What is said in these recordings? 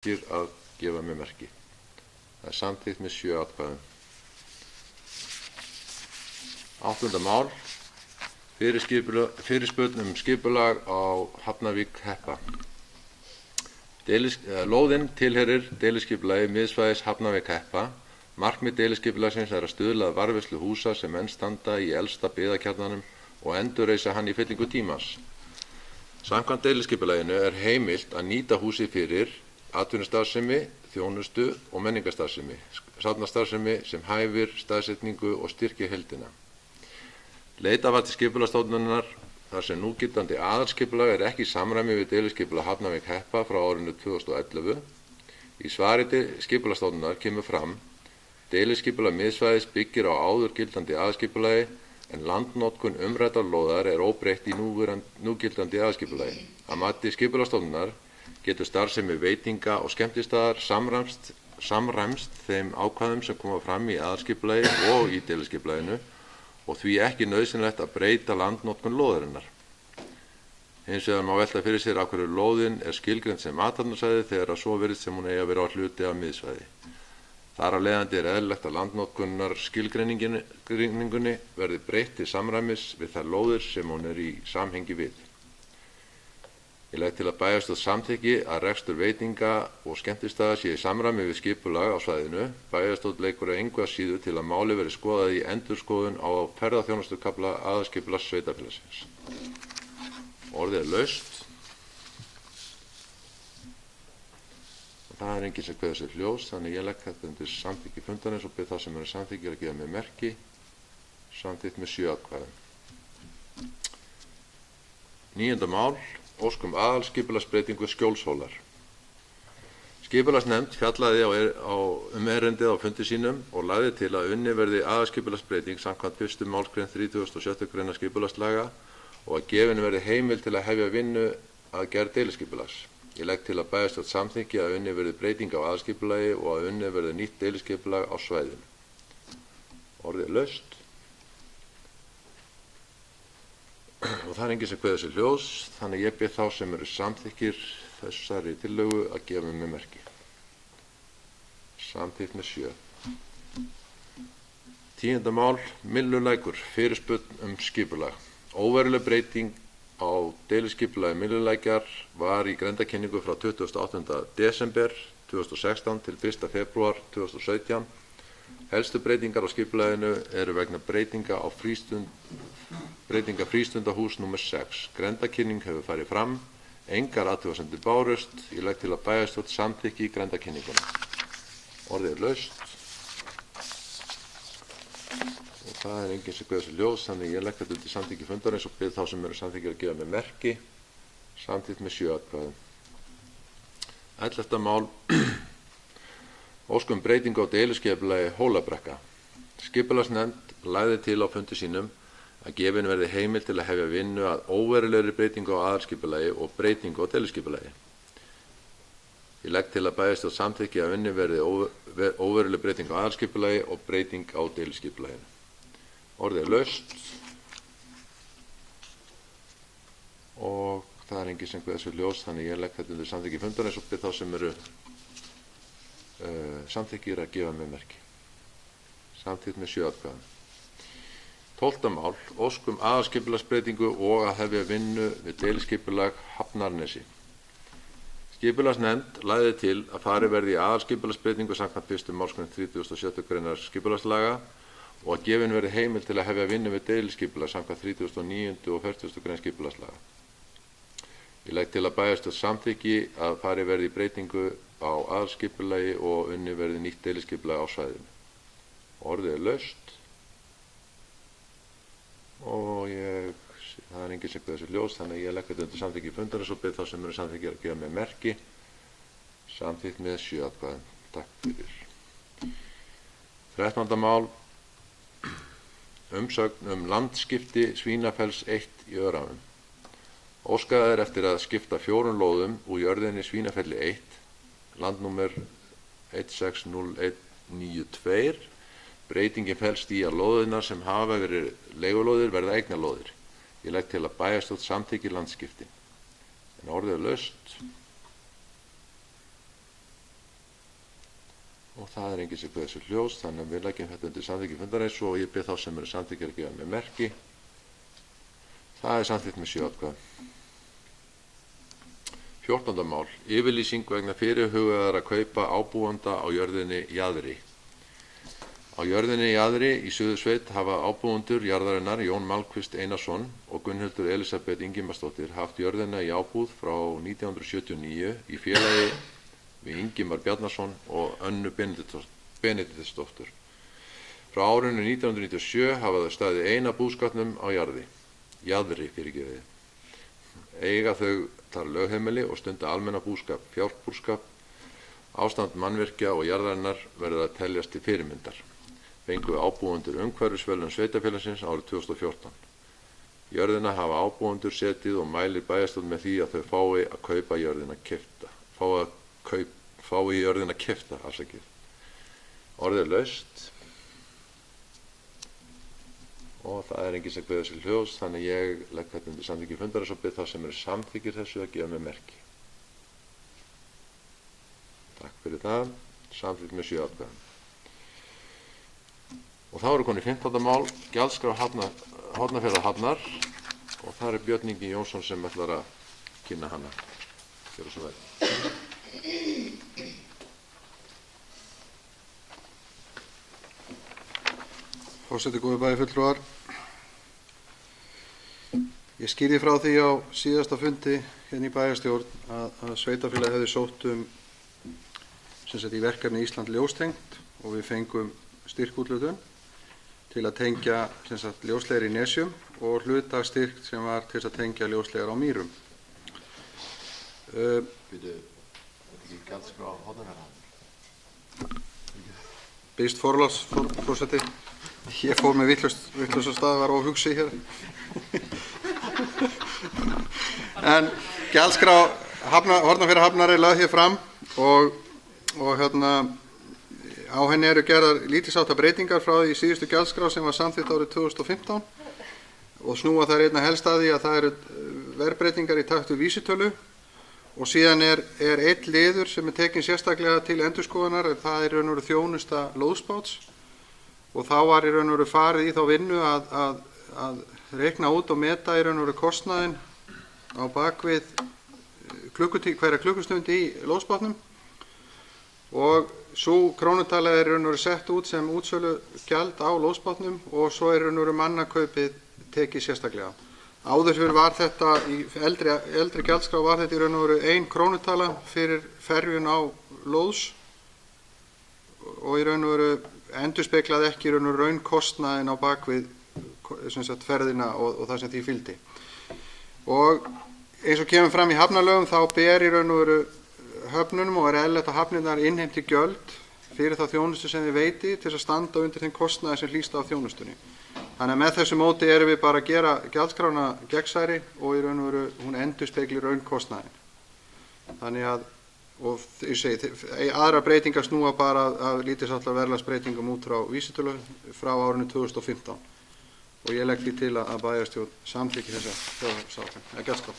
að gefa mér merki. Það samþykkt með 7 atkvæðum. 8. mál. Fyrirspurn skipulag á Hafnarvík Heppa. Lóðin tilheyrir deiliskipulagi miðsvæðis Hafnarvík Heppa. Markmið deiliskipulagsins að stuðla að varðveislu húsa sem enn standa í elsta byggðakjarnanum og endurreisa hann í fyllingu tímans. Samkvæmt deiliskipulaginu heimilt að nýta húsið fyrir atvinnustarfsemi, þjónustu og menningarstarfsemi, safnastarfsemi sem hæfir staðsetningu og styrkir heildina. Leitað var til skipulagsstofnunar þar sem núgildandi aðalskipulag ekki í samræmi við deiliskipulag Hafnarvík Heppa frá árinu 2011. Í svari skipulagsstofnunar kemur fram: deiliskipulag miðsvæðis byggir á áður gildandi aðalskipulagi en landnotkun umræddrar lóðar óbreytt í núgildandi aðalskipulagi. Að mati skipulagsstofnunar getur starfsemi veitinga og skemmtistaðar samræmst þeim ákvæðum sem koma fram í aðalskipulagi og í deiliskipulaginu og því ekki nauðsynlegt að breyta landnotkun lóðarinnar. Hins vegar má velta fyrir sér af hverju lóðin skilgreind sem athafnasvæði þegar svo virðist sem hún eigi að vera á hluti af miðsvæði. Þar af leiðandi eðlilegt að landnotkunar skilgreiningunni verði breytt til samræmis við þær lóðir sem hún í samhengi við. Ég legg til að bæjarstjórn samþykki að rekstur veitinga og skemmtistaða sé í samræmi við skipulag á svæðinu. Bæjarstjórn leggur engu að síður til að málið verði skoðað í endurskoðun á ferðaþjónustukafla aðalskipulags sveitarfélagsins. Orðið laust. Það enginn sem kveður sér hljós, þannig ég legg þetta undir samþykki fundarins og bið þá sem samþykkir að gefa mér merki. Samþykkt með 7 atkvæðum. 9. mál. Óskum aðalskipulagsbreytingu Skjólshólar. Skipulagsnefnd fjallaði erindið á fundi sínum og lagði til að unnið verði aðalskipulagsbreyting samkvæmt 1. málsgrein 36. grein skipulagslaga og að gefin verði heimild til að hefja vinnu að gerð deiliskipulags. Ég legg til að bæjarstjórn samþykki að unnið verði breyting á aðalskipulagi og að unnið verði nýtt deiliskipulag á svæðinu. Orðið laust. Og það enginn sem kveður sér hljós, þannig ég bið þá sem samþykkir þessari tillögu að gefa mér merki. Samþykkt með 7. 10. mál. Myllulækur. Fyrirspurn skipulag. Óveruleg breyting á deiliskipulagi Myllulækjar var í grenndarkynningu frá 28. desember 2016 til 1. febrúar 2017. Helstu breytingar á skipulaginu vegna breytinga frístundahús nr. 6. Grenndarkynning hefur farið fram, engar athugasemdir bárust. Ég legg til að bæjarstjórn samþykki í grenndarkynninguna. Orðið laust. Og það enginn sem kveður sér hljós, þannig ég legg þetta undir samþykki fundarins og bið þá sem samþykkir að gefa mér merki. Samþykkt með 7 atkvæðum. 11. mál. Óskum breytingu á deiliskipulagi Hólabrekka. Skipulagsnefnd lagði til á fundi sínum að gefin verði heimild til að hefja vinnu að óverulegri breytingu á aðalskipulagi og breytingu á deiliskipulagi. Ég legg til að bæjarstjórn samþykki að unnið verði óveruleg breyting á aðalskipulagi og breyting á deiliskipulaginu. Orðið laust. Og það enginn sem kveður sér hljós, þannig ég legg þetta undir samþykki fundarins og bið þá sem samþykkir að gefa mér merki. Samþykkt með 7 atkvæðum. 12. mál. Óskum aðalskipulagsbreytingu og að hefja vinnu við deiliskipulag Hafnarnesi. Skipulagsnefnd lagði til að farið verði í aðalskipulagsbreytingu samkvæmt 1. málsgrein 37. grein skipulagslaga og að gefin verði heimild til að hefja vinnu við deiliskipulag samkvæmt 39. og 40. grein skipulagslaga. Ég legg til að bæjarstjórn samþykki að farið verði í breytingu á aðalskipulagi og unnið verði nýtt deiliskipulag á svæðinu. Orðið laust. Og það enginn sem kveður sér hljós, þannig ég legg þetta undir samþykki fundarins og bið þá sem samþykkir að gefa mér merki. Samþykkt með 7 atkvæðum. Takk fyrir. 13. mál. Umsögn landskipti Svínafells 1 í Öræfum. Óskað eftir að skipta 4 lóðum úr jörðinni Svínafelli 1, landnúmer 160192. Breytingin felst í að lóðirnar sem hafa verið leigulóðir verða eignarlóðir. Ég legg til að bæjarstjórn samþykki landskipti. En orðið laust. og það er enginn sem kveður sér hljóðs, þannig að við leggjum þetta undir samþykki fundarins og ég bið þá sem eru samþykkir að gefa mér merki. Það er samþykkt með 7 atkvæðum. 14. mál. Yfirlýsing vegna fyrirhugaðra kaupa ábúenda á jörðinni Jaðri. Á jörðinni Jaðri í Suðursveit hafa ábúendur jarðarinnar Jón Malmqvist Einarsson og Gunnhildur Elísabet Ingimarsdóttir haft jörðina í ábúð frá 1979 í félagi við Ingimar Bjarnason og Önnu Benediktsdóttur. Frá árinu 1997 hafa þau staðið eina búskapnum á Jaðri. Eiga þau þar lögheimili og stunda almenna búskap, fjárbúskap. Ástand mannvirkja og jarðarinnar verður að teljast til fyrirmyndar. Fengu ábúendur umhverfisverðlaun sveitarfélagsins árið 2014. Jörðina hafa ábúendur setið og mælir bæjarstjórn með því að þau fái að kaupa jörðina keypta. Fái jörðina keypta, afsakið. Orðið er laust og það er enginn sem kveður sér hljóðs, þannig ég legg þetta undir samþykki fundarins og bið þá sem eru samþykkir þessu að gefa mér merki. Takk fyrir það. Samþykkt með 7 atkvæðum. Og þá eru konið 15. mál, gjaldskrá Hornafjarðarhafnar og það er Björn Ingi Jónsson sem ætlar að kynna hana. Gjörðu svo vel. Forseti, góðir bæjarfulltrúar. Ég skýrði frá því á síðasta fundi hérna í bæjarstjórn að sveitarfélagið hefði sótt í verkefni Ísland ljóstengt og við fengum styrkúthlutun til að tengja ljósleiðir í Nesjum og hluta styrk sem var til að tengja ljósleiðar á Mýrum. Gjaldskrá Hornafjarðarhafnar. Biðst forláts, forseti. Ég fór með vitlaust stað, var á hugsi hér. En gjaldskrá Hornafjarðarhafnar er lögð hér fram og á henni eru gerðar lítilsháttar breytingar frá því síðustu gjaldskrá sem var samþykkt árið 2015 og snúa þær einna helst að því að það eru verðbreytingar í takt við vísitölu og síðan er einn liður sem er tekinn sérstaklega til endurskoðunar, það er í raun og veru þjónusta lóðsbáts og þá var í raun og veru farið í þá vinnu að reikna út og meta í raun og veru kostnaðinn á bakvið hverja klukkustund í lóðsbátnum og sú krónutala er í raun og veru sett út sem útsölugjald á lóðsbátnum og svo er í raun og veru mannakaupið tekið sérstaklega. Áður fyrir var þetta í eldri gjaldskrá var þetta í raun og veru 1 krónutala fyrir ferjun á lóðs og í raun og veru endurspeglaði ekki í raun og veru raunkostnaðinn á bakvið ferðina og það sem því fylgdi. Og eins og kemur fram í hafnalögum þá ber í raun og veru höfnunum og er eðlilegt að hafnirnar innheimti gjöld fyrir þá þjónustu sem þið veiti til að standa undir þeim kostnaði sem hlýst af þjónustunni. Þannig að með þessu móti erum við bara að gera gjaldskrána gegnsærri og í raun og veru hún endurspeglir raunkostnaðinn. Þannig að, og ég segi, aðra breytingar snúa bara að lítilsháttar verðlagsbreytingum út frá vísitölu frá árinu 2015. Og ég legg því til að bæjarstjórn samþykki þessa gjaldskrá.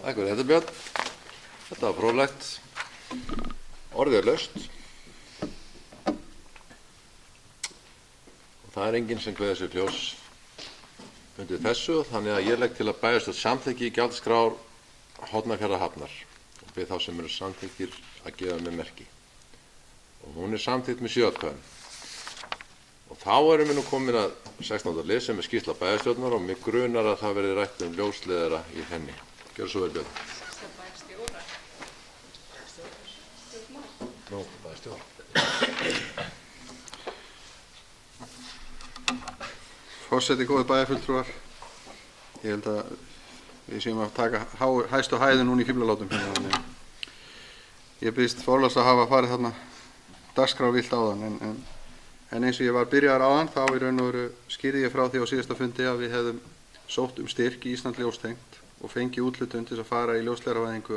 Takk fyrir þetta, Björn. Þetta var fróðlegt. Orðið er laust. Og það er enginn sem kveður sér hljóðs undir þessu, þannig að ég legg til að bæjarstjórn samþykki gjaldskrár Hornafjarðarhafnar og bið þá sem eru samþykkir að gefa mér merki. Og hún er samþykkt með 7 atkvæðum. Og þá erum við nú komin að 16. lið sem er skýrsla bæjarstjórnar og mig grunar að það verði rætt ljósleiðara í henni. Gjörðu svo vel, Björn. Forseti, góðir bæjarfulltrúar. Ég held að við séum að taka hæstu hæðin núna í fíflalátum hérna. Ég biðst forláts að hafa farið þarna dagskrárvilt áðan en eins og ég var byrjaður áðan þá í raun og veru skýrði ég frá því á síðasta fundi að við hefðum sótt styrk í Ísland ljóstengt og fengi úthlutun til að fara í ljósleiðaravæðingu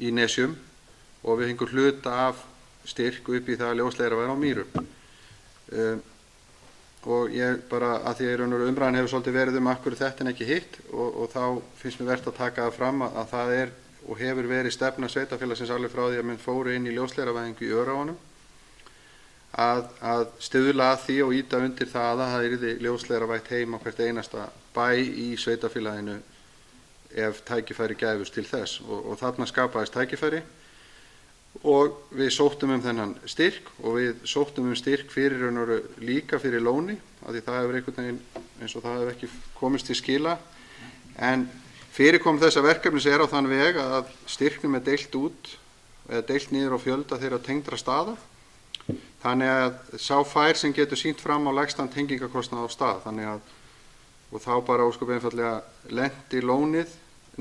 í Nesjum og við fengum hluta af styrk upp í það að ljósleiðaravæðin á Mýrum. Og ég bara, að því að umræðan hefur svolítið verið af hverju þetta en ekki hitt og þá finnst mér vert að taka það fram að það er og hefur verið stefna sveitarfélagsins alveg frá því að menn fóru inn í ljósleiðaravæðingu í Öræfunum að stuðla að því og ýta undir það að það yrði ljósleiðaravætt heim á hvert einasta bæ í sveitarfélaginu ef tækifæri gæfust til þess og þarna skapaðist tækifæri og við sóttum þennan styrk og við sóttum styrk fyrir líka fyrir Lóni af því það hefur einhvern veginn eins og það hefur ekki komist til skila en fyrirkom þessa verkefnis á þann veg að styrknum deilt út eða deilt niður á fjölda þeirra tengdra staða þannig að sá fær sem getur sýnt fram á lægstan tengingakostnað á stað þannig að og þá bara ósköp einfaldlega lenti Lónið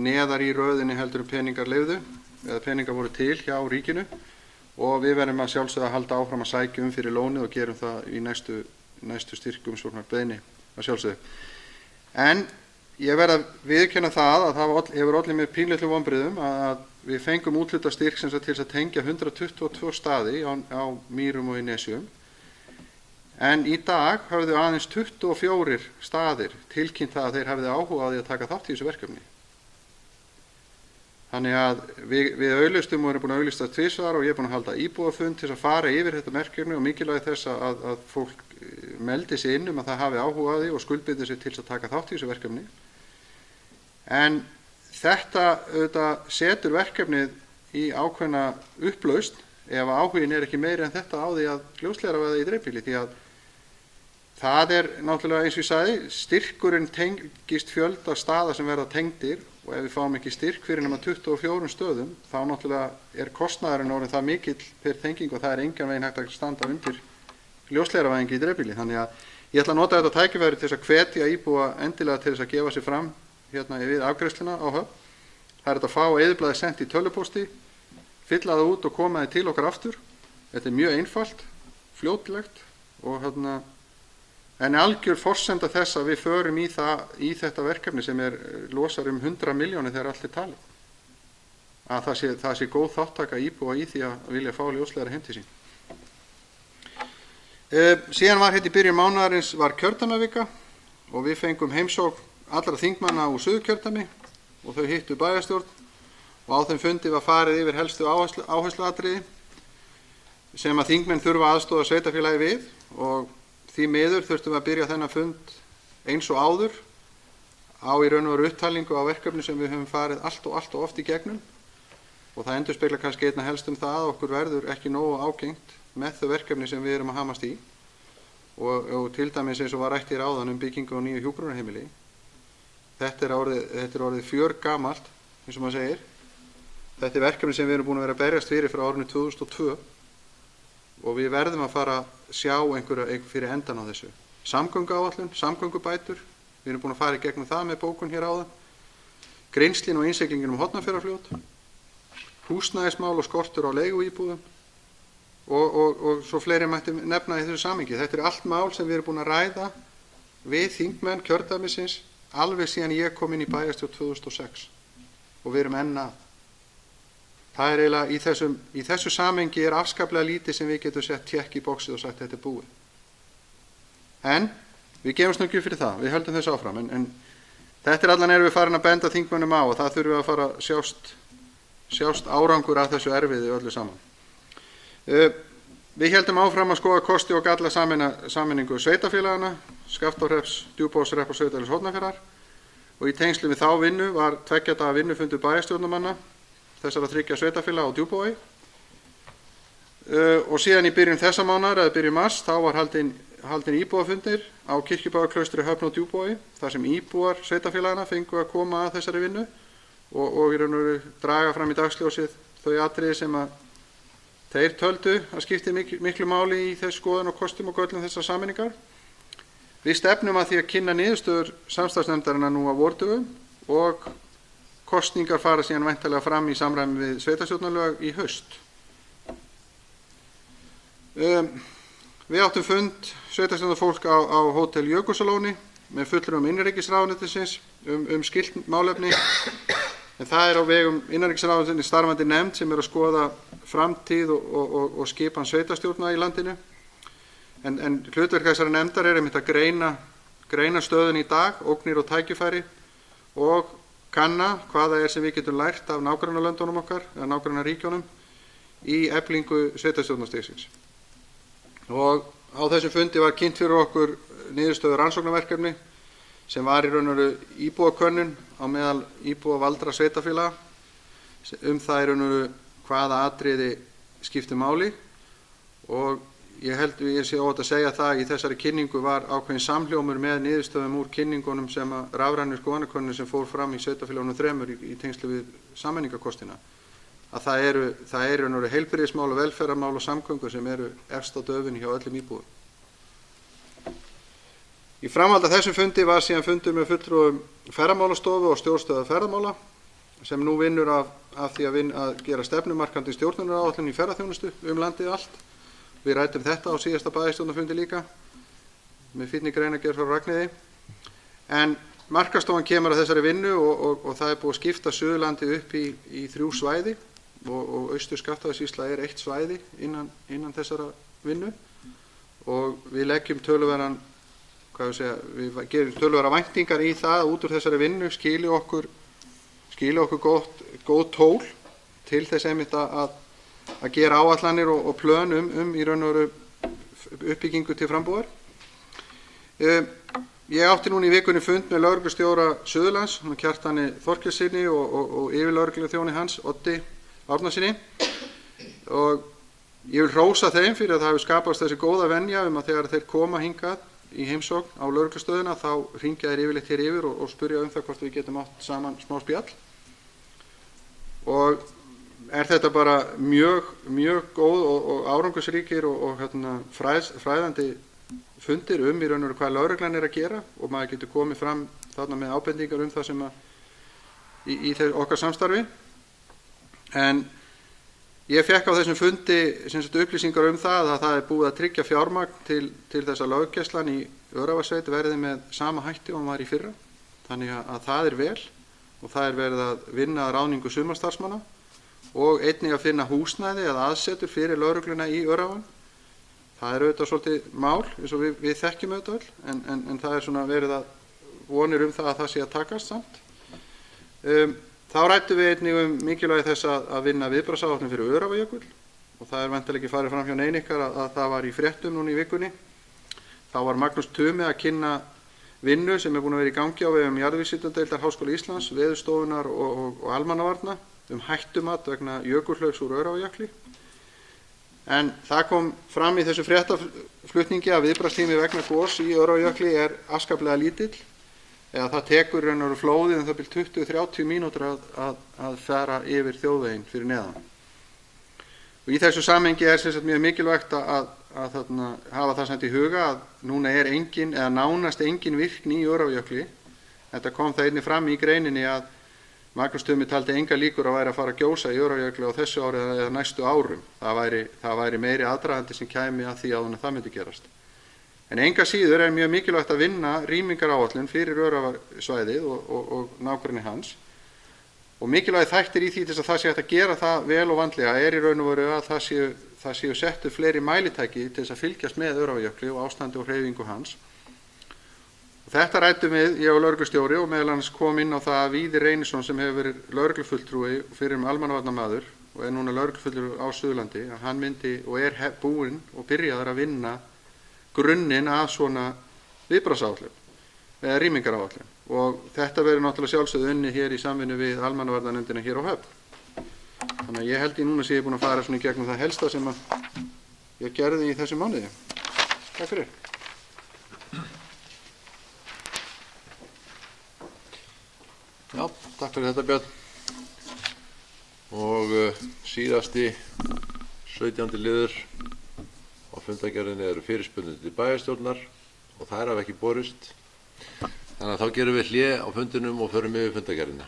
neðar í röðinni heldur peningar leyfðu eða peningar voru til hjá ríkinu og við verðum að sjálfsögðu að halda áfram að sækja fyrir Lónið og gerum það í næstu styrkumsóknarbeiðni að sjálfsögðu. En ég verð að viðurkenna það að það hefur olli með pínlitlu vonbrigðum að við fengum úthlutað styrk sem sagt til að tengja 122 staði á Mýrum og í Nesjum. En í dag höfðu aðeins 24 staðir tilkynnt það að þeir hefðu áhuga á því að taka þátt í þessu verkefni. Þannig að við auglýstum og erum búin að auglýsta tvisvar og ég er búin að halda íbúafund til að fara yfir þetta verkefni og mikilvægi þess að fólk meldi sig inn að það hafi áhuga á því og skuldbindi sig til að taka þátt í þessu verkefni. En þetta auðvitað setur verkefnið í ákveðna upplausn ef áhugin ekki meiri en þetta á því að ljósleiðaravæða í dreifbýli því að það náttúrulega eins og ég sagði, styrkurinn tengist fjölda staða sem verða tengdir og ef við fáum ekki styrk fyrir nema 24 stöðum þá náttúrulega kostnaðurinn orðinn það mikill per tenging og það engan veginn hægt að standa undir ljósleiðaravæðingu í dreifbýli. Þannig að ég ætla að nota þetta tækifæri til þess að hvetja íbúa endilega til þess að gefa sig fram hérna við afgreiðsluna á Höfn. Það hægt að fá eyðublaðið sent í tölvupósti, fylla það út og koma þið til okkar aftur. Þetta mjög einfalt, fljótlegt og en algjör forsenda þess að við förum í þetta verkefni sem losar 100 milljónir þegar allt talið. Að það sé góð þáttaka íbúa í því að vilja fá ljósleiðara heim til sín. Síðan var í byrjun mánaðarins var kjördæmavika og við fengum heimsókn allra þingmanna úr Suðurkjördæmi og þau hittu bæjarstjórn og á þeim fundi var farið yfir helstu áhersluatriði sem að þingmenn þurfa aðstoða sveitarfélagi við og því miður þurftum við að byrja þennan fund eins og áður á í raun og veru upptalningu á verkefni sem við höfum farið allt og oft í gegnum og það endurspeglar kannski einna helst það að okkur verður ekki nógu ágengt með þau verkefni sem við erum að hamast í og til dæmis eins og var rætt áðan byggingu á nýju hjúkrunarheimili. Þetta er orðið fjörgamalt eins og maður segir. Þetta verkefni sem við erum búin að vera að berjast fyrir frá árinu 2002 og við verðum að fara að sjá einhver fyrir endan á þessu. Samgönguáætlun, samgöngubætur, við erum búin að fara í gegnum það með bókun hér áðan. Greinslin og innsiglingin Hornafjarðarfljót, húsnæðismál og skortur á leiguíbúðum og svo fleiri mætti nefna í þessu samhengi. Þetta allt mál sem við erum búin að ræða við þingmenn kjördæmisins alveg síðan ég kom inn í bæjarstjórn 2006 og við erum enn að. Það eiginlega í þessu samhengi afskaplega lítið sem við getum sett tékk í bóksið og sagt þetta búið. En við gefumst ekki fyrir það, við höldum þessu áfram. En þetta allan við farin að benda þingmönnum á og það þurfum við að fara að sjást árangur af þessu erfiði öllu saman. Við heldum áfram að skoða kosti og galla sameiningu sveitarfélagana, Skaftárhrepps, Djúpavogshrepps og Sauðárkróks Hornafjarðar og í tengslum við þá vinnu var 2 daga vinnufundur bæjarstjórnarmanna þessara 3 sveitarfélaga á Djúpavogi og síðan í byrjun þessa mánaðar eða byrjun mars þá var haldin íbúafundir á Kirkjubæjarklaustri, Höfn og Djúpavogi þar sem íbúar sveitarfélagana fengu að koma að þessari vinnu og í raun og veru draga fram í dagsljósið þau atriði sem að þeir töldu að skipti miklu máli í þessu skoðun og kostum og göllum þessar sameiningar. Við stefnum að því að kynna niðurstöður samstarfsnefndarinnar nú á vordögum og kosningar fara síðan væntanlega fram í samræmi við sveitarstjórnarlög í haust. Við áttum fund sveitarstjórnarfólk á Hótel Jökulsalóni með fulltrúum innanríkisráðuneytisins skylt málefni. En það á vegum innanríkisráðuneytisins starfandi nefnd sem að skoða framtíð og skipan sveitarstjórna í landinu. En hlutverk þessara nefndar einmitt að greina stöðun í dag, ógnir og tækifæri og kanna hvað það sem við getum lært af nágrannalöndunum okkar, eða nágrannaríkjunum, í eflingu sveitarstjórnarstigsins. Og á þessum fundi var kynnt fyrir okkur niðurstöður rannsóknarverkefni sem var í raun og veru íbúakönnun á meðal íbúa valdra sveitarfélaga það í raun og veru hvaða atriði skipti máli, og ég held ég sé óhætt að segja það í þessari kynningu var ákveðin samhljómur með niðurstöðum úr kynningunum sem að rafrænni skoðanakönnun sem fór fram í sveitarfélögunum 3 í tengslu við sameiningarkostina, að það eru heilbrigðismál og velferðarmál og samgöngur sem eru efst á döfinni hjá öllum íbúum. Í framhaldi af þessum fundi var síðan fundur með fulltrúum ferðamálastofu og stjórnstöðvar ferðamála sem nú vinnur af því að gera stefnumarkandi stjórnunaráætlun í ferðaþjónustu landið allt. Við ræddum þetta á síðasta bæjarstjórnarfundi líka með fínni greinargerð frá Ragnheiði. En markastofan kemur að þessari vinnu og það búið að skipta Suðurlandi upp í 3 svæði og Austur-Skaftafellssýsla eitt svæði innan þessara vinnu, og við leggjum við gerum töluverðar væntingar í það að út úr þessari vinnu skili okkur góð tól til þess einmitt að gera áætlanir og plön í raun og veru uppbyggingu til frambúðar. Ég átti núna í vikunni fund með lögreglustjóra Suðurlands, Kjartani Þorkelssyni og yfirlögregluþjóni hans, Oddi Árnasyni, og ég vil hrósa þeim fyrir að það hefur skapast þessi góða venja að þegar þeir koma hingað í heimsókn á lögreglustöðina þá hringja þeir yfirleitt hér yfir og spyrja það hvort við getum átt saman smá spjall. Og þetta bara mjög góð og árangursríkir og fræðandi fundir í raun og veru hvað lögreglan að gera, og maður getur komið fram þarna með ábendingar það sem í okkar samstarfi. En ég fekk á þessum fundi upplýsingar það að það búið að tryggja fjármagn til þess að löggæslan í Öræfasveit verði með sama hætti og hún var í fyrra. Þannig að það vel, og það verið að vinna að ráðningu sumarstarfsmanna og einnig að finna húsnæði eða aðsetur fyrir lögregluna í Öræfan. Það auðvitað svolítið mál, eins og við þekkjum auðvitað öll, en það verið að vonir það að það sé að takast samt. Þá ræddum við einnig mikilvægi þess að vinna viðbragðsáætlun fyrir Öræfajökul, og það væntanlega ekki farið fram hjá neinn ykkar að það var í fréttum núna í vikunni. Þá var Magnús Tumi að kynna vinnu sem búin að vera í gangi á vegum jarðvísindadeildar Háskóla Íslands, Veðurstofunnar og almannavarna hættumat vegna jökulhlaups úr Öræfajökli. En það kom fram í þessu fréttaflutningi að viðbragðstími vegna goss í Öræfajökli afskaplega lítill, eða það tekur raun og veru flóðið það bil 20-30 mínútur að fara yfir þjóðveginn fyrir neðan. Og í þessu samhengi mjög mikilvægt að hafa það samt í huga að núna engin eða nánast engin virkni í Öræfajökli. Þetta kom það einnig fram í greininni að Magnús Tumi taldi enga líkur að væri að fara að gjósa í Öræfajökli á þessu ári eða næstu árum. Það væri meiri aðdragandi sem kæmi að því að það myndi gerast. En enga síður mjög mikilvægt að vinna rýmingaráætlun fyrir Öræfasvæðið og nágrenni hans. Og mikilvægi þættir í því til að það sé hægt að gera það vel og vandlega í raun og veru að það séu settu fleiri mælitæki til þess að fylgjast með Öræfajökli og ástandi og hreyfingu hans. Og þetta ræddum við, ég og lögreglustjóri, og meðal annars kom inn á það að Víðir Reynisson sem hefur verið lögreglufulltrúi fyrir almannavarnamaður og núna lögreglufulltrúi á Suðurlandi, að hann myndi og búinn og byrjaður að vinna grunninn að svona viðbragðsáætlun eða rýmingaráætlun, og þetta verður náttúrulega sjálfsögðu unnið hér í samvinnu við almannavarnanefndina hér á Höfn. Þannig að ég held núna sé ég búinn að fara svona í gegnum það helsta sem ég gerði í þessum mánuði. Takk fyrir. Já, takk fyrir þetta, Björn. Og síðasti 17. liður á fundargerðinni eru fyrirspurnir til bæjarstjórnar og þær hafa ekki borist. Þannig að þá gerum við hlé á fundinum og förum yfir fundargerðina.